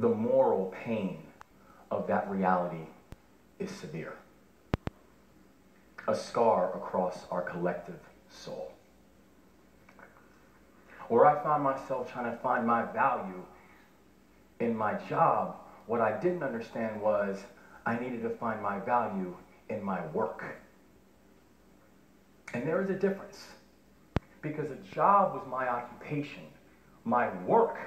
the moral pain of that reality is severe. A scar across our collective soul. Where I found myself trying to find my value in my job, what I didn't understand was I needed to find my value in my work. And there is a difference, because a job was my occupation. My work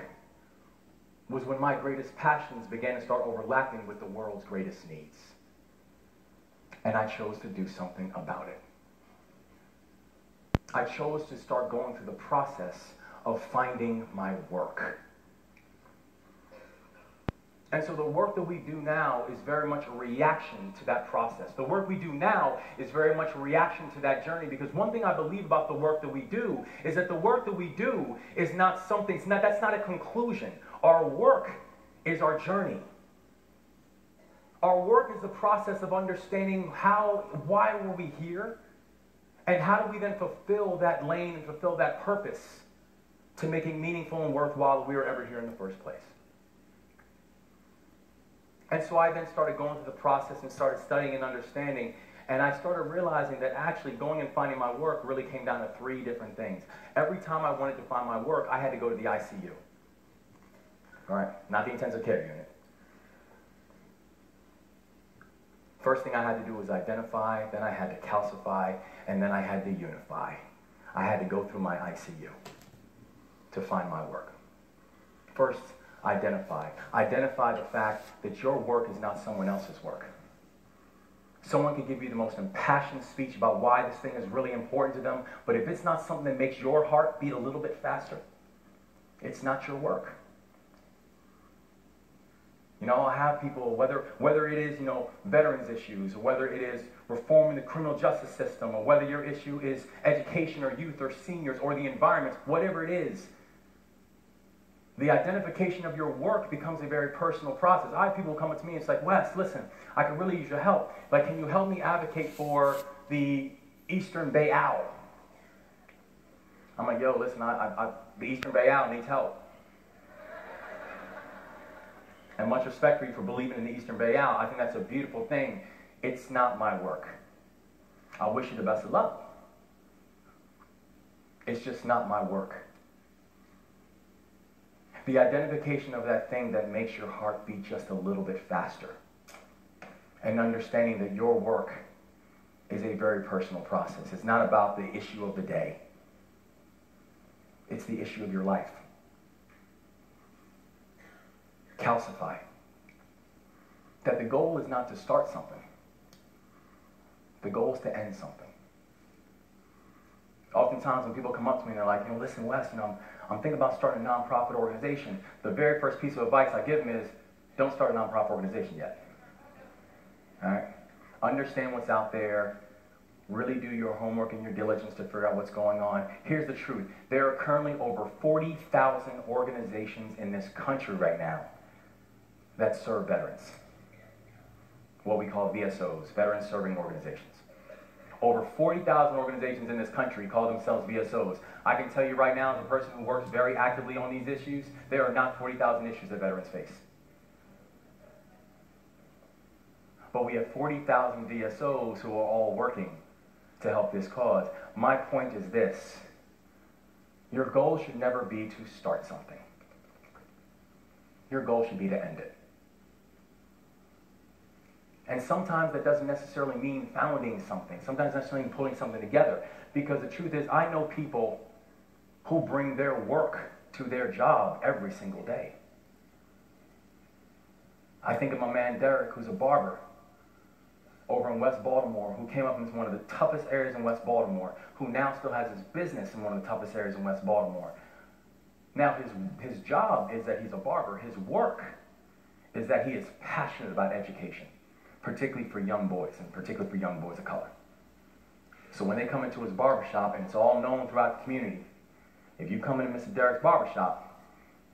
was when my greatest passions began to start overlapping with the world's greatest needs. And I chose to do something about it. I chose to start going through the process of finding my work. And so the work that we do now is very much a reaction to that process. The work we do now is very much a reaction to that journey, because one thing I believe about the work that we do is that the work that we do is not something, that's not a conclusion. Our work is our journey. Our work is the process of understanding why were we here, and how do we then fulfill that lane and fulfill that purpose to make it meaningful and worthwhile that we were ever here in the first place. And so I then started going through the process and started studying and understanding, and I started realizing that actually going and finding my work really came down to 3 different things. Every time I wanted to find my work, I had to go to the ICU. All right, not the intensive care unit. First thing I had to do was identify, then I had to calcify, and then I had to unify. I had to go through my ICU to find my work. First, identify. Identify the fact that your work is not someone else's work. Someone can give you the most impassioned speech about why this thing is really important to them, but if it's not something that makes your heart beat a little bit faster, it's not your work. You know, I have people, whether it is, veterans issues, or whether it is reforming the criminal justice system, or whether your issue is education or youth or seniors or the environment, whatever it is, the identification of your work becomes a very personal process. I have people come up to me and it's like, Wes, listen, I could really use your help. Like, can you help me advocate for the Eastern Bay Owl? I'm like, yo, listen, the Eastern Bay Owl needs help. And much respect for you for believing in the Eastern Bay Owl. I think that's a beautiful thing. It's not my work. I wish you the best of luck. It's just not my work. The identification of that thing that makes your heart beat just a little bit faster. And understanding that your work is a very personal process. It's not about the issue of the day. It's the issue of your life. Calcify. That the goal is not to start something. The goal is to end something. Oftentimes when people come up to me and they're like, listen, Wes, I'm thinking about starting a nonprofit organization. The very first piece of advice I give them is, don't start a nonprofit organization yet. All right? Understand what's out there. Really do your homework and your diligence to figure out what's going on. Here's the truth. There are currently over 40,000 organizations in this country right now that serve veterans. What we call VSOs, Veteran Serving Organizations. Over 40,000 organizations in this country call themselves VSOs. I can tell you right now, as a person who works very actively on these issues, there are not 40,000 issues that veterans face. But we have 40,000 VSOs who are all working to help this cause. My point is this. Your goal should never be to start something. Your goal should be to end it. And sometimes that doesn't necessarily mean founding something. Sometimes that's necessarily pulling something together. Because the truth is, I know people who bring their work to their job every single day. I think of my man Derek, who's a barber over in West Baltimore, who came up into one of the toughest areas in West Baltimore, who now still has his business in one of the toughest areas in West Baltimore. Now his job is that he's a barber. His work is that he is passionate about education, particularly for young boys, and particularly for young boys of color. So when they come into his barbershop, and it's all known throughout the community, if you come into Mr. Derek's barbershop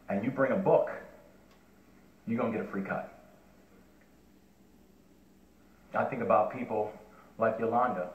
and you bring a book, you're going to get a free cut. I think about people like Yolanda,